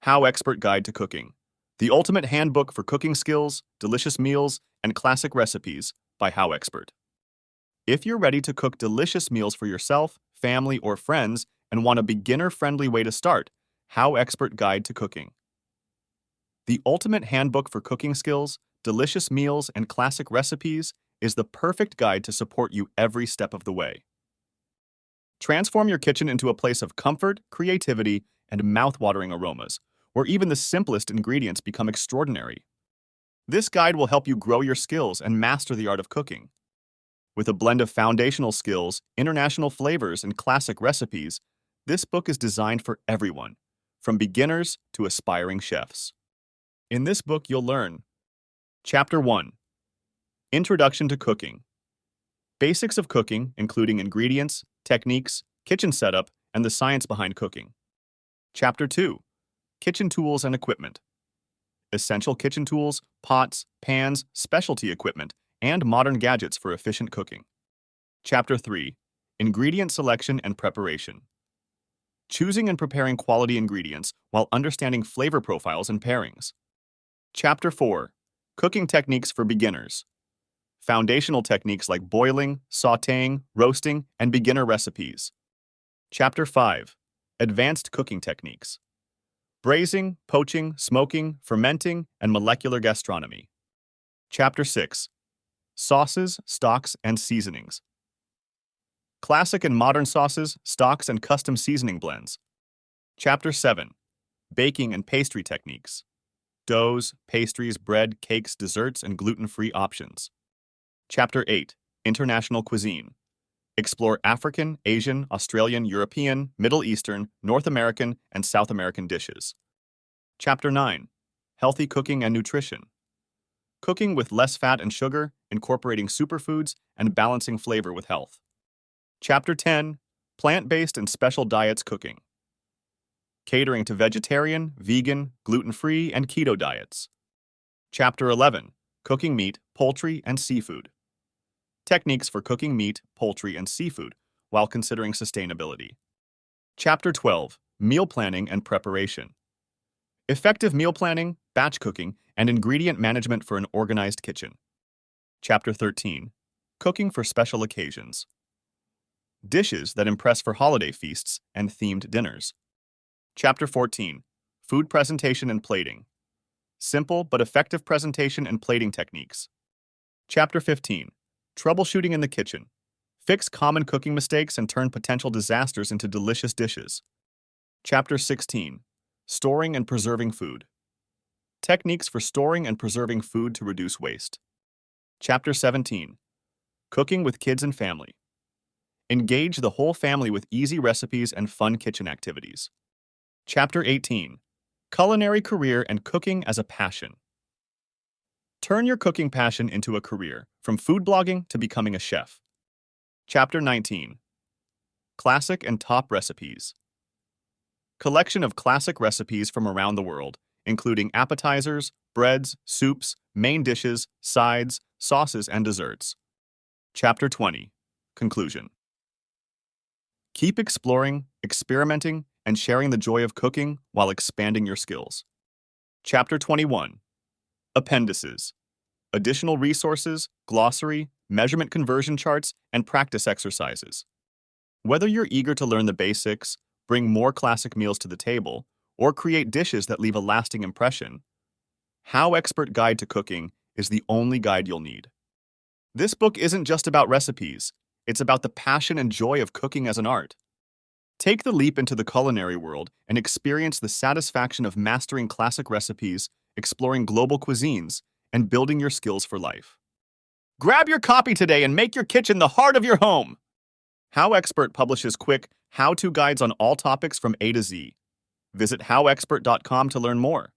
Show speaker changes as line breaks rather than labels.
HowExpert Guide to Cooking, the ultimate handbook for cooking skills, delicious meals, and classic recipes by HowExpert. If you're ready to cook delicious meals for yourself, family, or friends and want a beginner-friendly way to start, HowExpert Guide to Cooking. The ultimate handbook for cooking skills, delicious meals, and classic recipes is the perfect guide to support you every step of the way. Transform your kitchen into a place of comfort, creativity, and mouth-watering aromas, where even the simplest ingredients become extraordinary. This guide will help you grow your skills and master the art of cooking. With a blend of foundational skills, international flavors, and classic recipes, this book is designed for everyone, from beginners to aspiring chefs. In this book, you'll learn Chapter 1. Introduction to Cooking. Basics of cooking, including ingredients, techniques, kitchen setup, and the science behind cooking. Chapter 2. Kitchen tools and equipment. Essential kitchen tools, pots, pans, specialty equipment, and modern gadgets for efficient cooking. Chapter 3. Ingredient selection and preparation. Choosing and preparing quality ingredients while understanding flavor profiles and pairings. Chapter 4. Cooking techniques for beginners. Foundational techniques like boiling, sautéing, roasting, and beginner recipes. Chapter 5. Advanced cooking techniques. Braising, poaching, smoking, fermenting, and molecular gastronomy. Chapter 6. Sauces, stocks, and seasonings. Classic and modern sauces, stocks, and custom seasoning blends. Chapter 7. Baking and pastry techniques. Doughs, pastries, bread, cakes, desserts, and gluten-free options. Chapter 8. International cuisine. Explore African, Asian, Australian, European, Middle Eastern, North American, and South American dishes. Chapter 9. Healthy cooking and nutrition. Cooking with less fat and sugar, incorporating superfoods, and balancing flavor with health. Chapter 10. Plant-based and special diets cooking. Catering to vegetarian, vegan, gluten-free, and keto diets. Chapter 11. Cooking meat, poultry, and seafood. Techniques for cooking meat, poultry, and seafood while considering sustainability. Chapter 12. Meal planning and preparation. Effective meal planning, batch cooking, and ingredient management for an organized kitchen. Chapter 13. Cooking for special occasions. Dishes that impress for holiday feasts and themed dinners. Chapter 14. Food presentation and plating. Simple but effective presentation and plating techniques. Chapter 15. Troubleshooting in the kitchen. Fix common cooking mistakes and turn potential disasters into delicious dishes. Chapter 16. Storing and preserving food. Techniques for storing and preserving food to reduce waste. Chapter 17. Cooking with kids and family. Engage the whole family with easy recipes and fun kitchen activities. Chapter 18. Culinary career and cooking as a passion. Turn your cooking passion into a career, from food blogging to becoming a chef. Chapter 19. Classic and top recipes. Collection of classic recipes from around the world, including appetizers, breads, soups, main dishes, sides, sauces, and desserts. Chapter 20. Conclusion. Keep exploring, experimenting, and sharing the joy of cooking while expanding your skills. Chapter 21. Appendices. Additional resources, glossary, measurement conversion charts, and practice exercises. Whether you're eager to learn the basics, bring more classic meals to the table, or create dishes that leave a lasting impression, HowExpert Guide to Cooking is the only guide you'll need. This book isn't just about recipes, it's about the passion and joy of cooking as an art. Take the leap into the culinary world and experience the satisfaction of mastering classic recipes, exploring global cuisines, and building your skills for life. Grab your copy today and make your kitchen the heart of your home! HowExpert publishes quick, how-to guides on all topics from A to Z. Visit howexpert.com to learn more.